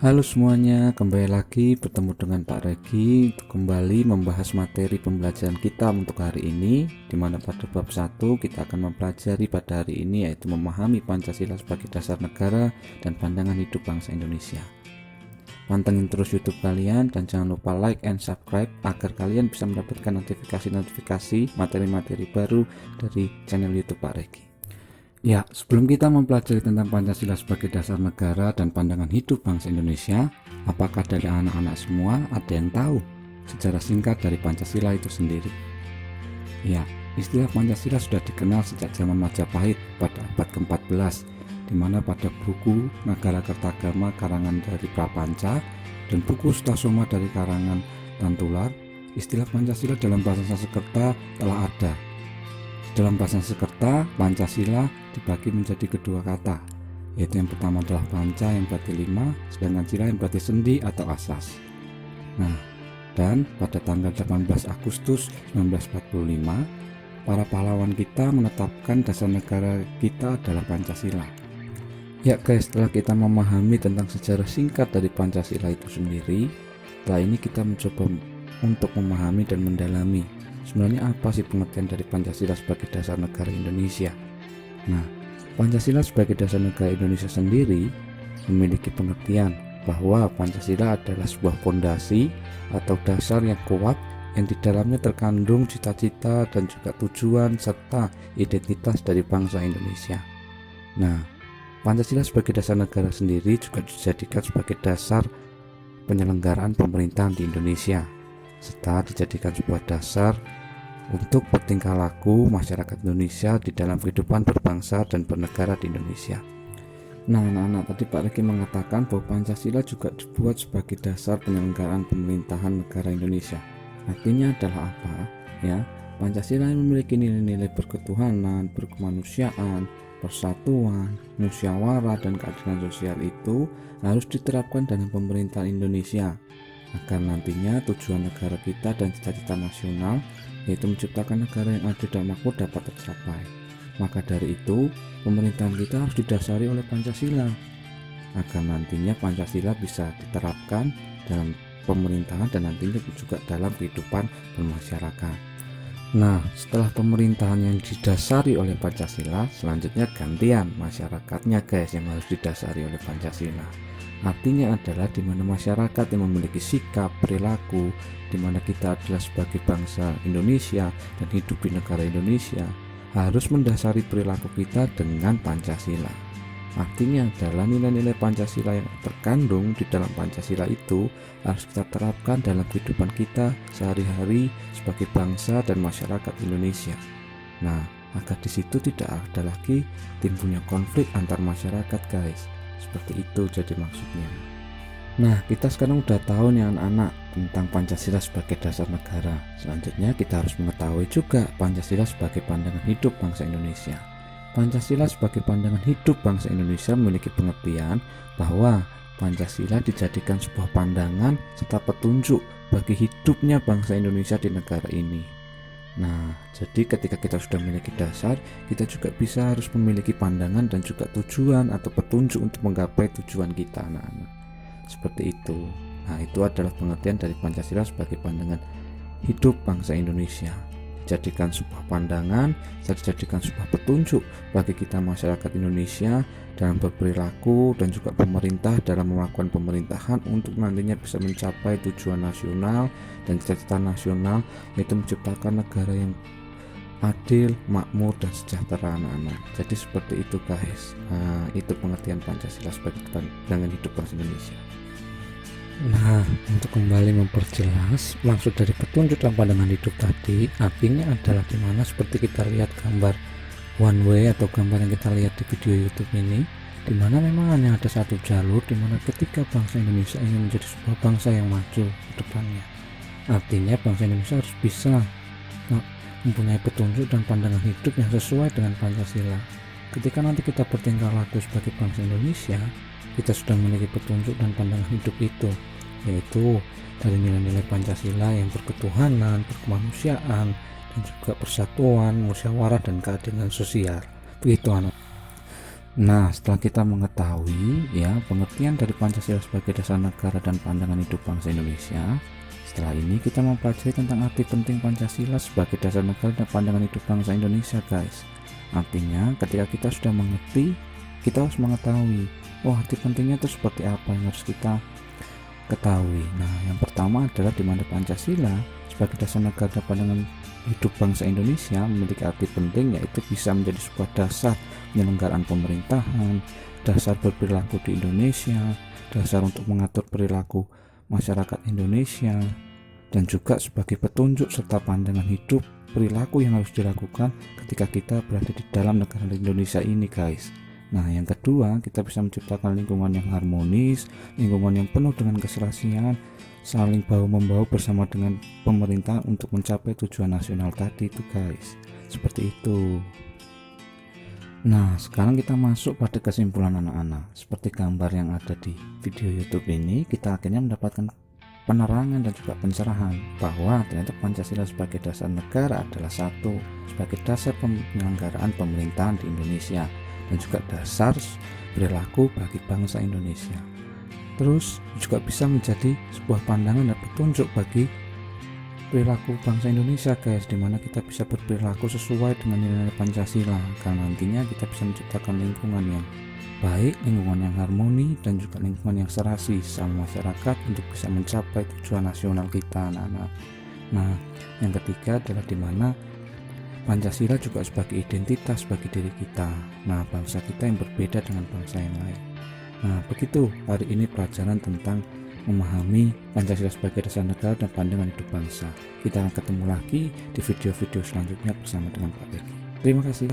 Halo semuanya, kembali lagi bertemu dengan Pak Regi untuk kembali membahas materi pembelajaran kita untuk hari ini, di mana pada bab 1 kita akan mempelajari pada hari ini yaitu memahami Pancasila sebagai dasar negara dan pandangan hidup bangsa Indonesia. Pantengin terus YouTube kalian dan jangan lupa like and subscribe agar kalian bisa mendapatkan notifikasi-notifikasi materi-materi baru dari channel YouTube Pak Regi. Ya, sebelum kita mempelajari tentang Pancasila sebagai dasar negara dan pandangan hidup bangsa Indonesia, apakah dari anak-anak semua ada yang tahu sejarah singkat dari Pancasila itu sendiri? Ya, istilah Pancasila sudah dikenal sejak zaman Majapahit pada abad ke-14, di mana pada buku Nagara Kertagama karangan dari Prapanca dan buku Sutasoma dari karangan Tantular, istilah Pancasila dalam bahasa Sanskerta telah ada. Dalam bahasa Sanskerta, Pancasila dibagi menjadi kedua kata, yaitu yang pertama adalah panca yang berarti 5, sedangkan sila yang berarti sendi atau asas. Nah, dan pada tanggal 18 Agustus 1945, para pahlawan kita menetapkan dasar negara kita adalah Pancasila. Ya guys, setelah kita memahami tentang sejarah singkat dari Pancasila itu sendiri, setelah ini kita mencoba untuk memahami dan mendalami sebenarnya apa sih pengertian dari Pancasila sebagai dasar negara Indonesia. Nah, Pancasila sebagai dasar negara Indonesia sendiri memiliki pengertian bahwa Pancasila adalah sebuah fondasi atau dasar yang kuat yang di dalamnya terkandung cita-cita dan juga tujuan serta identitas dari bangsa Indonesia. Nah, Pancasila sebagai dasar negara sendiri juga dijadikan sebagai dasar penyelenggaraan pemerintahan di Indonesia, serta dijadikan sebuah dasar untuk bertingkah laku masyarakat Indonesia di dalam kehidupan berbangsa dan bernegara di Indonesia. Nah, anak-anak, tadi Pak Regi mengatakan bahwa Pancasila juga dibuat sebagai dasar penyelenggaraan pemerintahan negara Indonesia. Artinya adalah apa? Ya, Pancasila yang memiliki nilai-nilai berketuhanan, berkemanusiaan, persatuan, musyawarah, dan keadilan sosial itu harus diterapkan dalam pemerintahan Indonesia agar nantinya tujuan negara kita dan cita-cita nasional yaitu menciptakan negara yang adil dan makmur dapat tercapai. Maka dari itu, pemerintahan kita harus didasari oleh Pancasila agar nantinya Pancasila bisa diterapkan dalam pemerintahan dan nantinya juga dalam kehidupan bermasyarakat. Nah, setelah pemerintahan yang didasari oleh Pancasila, selanjutnya gantian masyarakatnya guys yang harus didasari oleh Pancasila. Artinya adalah di mana masyarakat yang memiliki sikap, perilaku, di mana kita adalah sebagai bangsa Indonesia dan hidup di negara Indonesia harus mendasari perilaku kita dengan Pancasila. Artinya adalah nilai-nilai Pancasila yang terkandung di dalam Pancasila itu harus kita terapkan dalam kehidupan kita sehari-hari sebagai bangsa dan masyarakat Indonesia. Nah, agar di situ tidak ada lagi timbulnya konflik antar masyarakat guys. Seperti itu jadi maksudnya. Nah, kita sekarang udah tahu nih anak-anak tentang Pancasila sebagai dasar negara. Selanjutnya kita harus mengetahui juga Pancasila sebagai pandangan hidup bangsa Indonesia. Pancasila sebagai pandangan hidup bangsa Indonesia memiliki pengertian bahwa Pancasila dijadikan sebuah pandangan serta petunjuk bagi hidupnya bangsa Indonesia di negara ini. Nah, jadi ketika kita sudah memiliki dasar, kita juga bisa harus memiliki pandangan dan juga tujuan atau petunjuk untuk menggapai tujuan kita anak-anak. Seperti itu. Nah, itu adalah pengertian dari Pancasila sebagai pandangan hidup bangsa Indonesia. Dijadikan sebuah pandangan, dijadikan sebuah petunjuk bagi kita masyarakat Indonesia dalam berperilaku dan juga pemerintah dalam melakukan pemerintahan untuk nantinya bisa mencapai tujuan nasional dan cita-cita nasional, yaitu menciptakan negara yang adil, makmur, dan sejahtera anak-anak. Jadi seperti itu guys. Nah, itu pengertian Pancasila sebagai pandangan hidup bangsa Indonesia. Nah, untuk kembali memperjelas maksud dari petunjuk dalam pandangan hidup tadi, artinya adalah dimana seperti kita lihat gambar one way atau gambar yang kita lihat di video YouTube ini, dimana memang hanya ada satu jalur, dimana ketika bangsa Indonesia ingin menjadi sebuah bangsa yang maju ke depannya, artinya bangsa Indonesia harus bisa mempunyai petunjuk dan pandangan hidup yang sesuai dengan Pancasila. Ketika nanti kita bertingkah laku sebagai bangsa Indonesia, kita sudah memiliki petunjuk dan pandangan hidup itu, yaitu dari nilai-nilai Pancasila yang berketuhanan, berkemanusiaan, dan juga persatuan, musyawarah, dan keadilan sosial. Begitu anak. Nah, setelah kita mengetahui ya pengertian dari Pancasila sebagai dasar negara dan pandangan hidup bangsa Indonesia, setelah ini kita mempelajari tentang arti penting Pancasila sebagai dasar negara dan pandangan hidup bangsa Indonesia, guys. Artinya, ketika kita sudah mengerti, kita harus mengetahui, oh arti pentingnya itu seperti apa yang harus kita ketahui. Nah, yang pertama adalah di mana Pancasila sebagai dasar negara dan pandangan hidup bangsa Indonesia memiliki arti penting, yaitu bisa menjadi sebuah dasar penyelenggaraan pemerintahan, dasar berperilaku di Indonesia, dasar untuk mengatur perilaku masyarakat Indonesia, dan juga sebagai petunjuk serta pandangan hidup perilaku yang harus dilakukan ketika kita berada di dalam negara Indonesia ini, guys. Nah, yang kedua, kita bisa menciptakan lingkungan yang harmonis, lingkungan yang penuh dengan keserasian, saling bahu-membahu bersama dengan pemerintah untuk mencapai tujuan nasional tadi itu, guys. Seperti itu. Nah, sekarang kita masuk pada kesimpulan anak-anak. Seperti gambar yang ada di video YouTube ini, kita akhirnya mendapatkan penerangan dan juga pencerahan bahwa ternyata Pancasila sebagai dasar negara adalah satu, sebagai dasar penyelenggaraan pemerintahan di Indonesia, dan juga dasar perilaku bagi bangsa Indonesia. Terus juga bisa menjadi sebuah pandangan dan petunjuk bagi perilaku bangsa Indonesia, guys, dimana kita bisa berperilaku sesuai dengan nilai Pancasila, karena nantinya kita bisa menciptakan lingkungan yang baik, lingkungan yang harmoni, dan juga lingkungan yang serasi sama masyarakat untuk bisa mencapai tujuan nasional kita, anak-anak. Nah, yang ketiga adalah dimana Pancasila juga sebagai identitas bagi diri kita, nah bangsa kita yang berbeda dengan bangsa yang lain. Nah, begitu hari ini pelajaran tentang memahami Pancasila sebagai dasar negara dan pandangan hidup bangsa. Kita akan ketemu lagi di video-video selanjutnya bersama dengan Pak Beki. Terima kasih.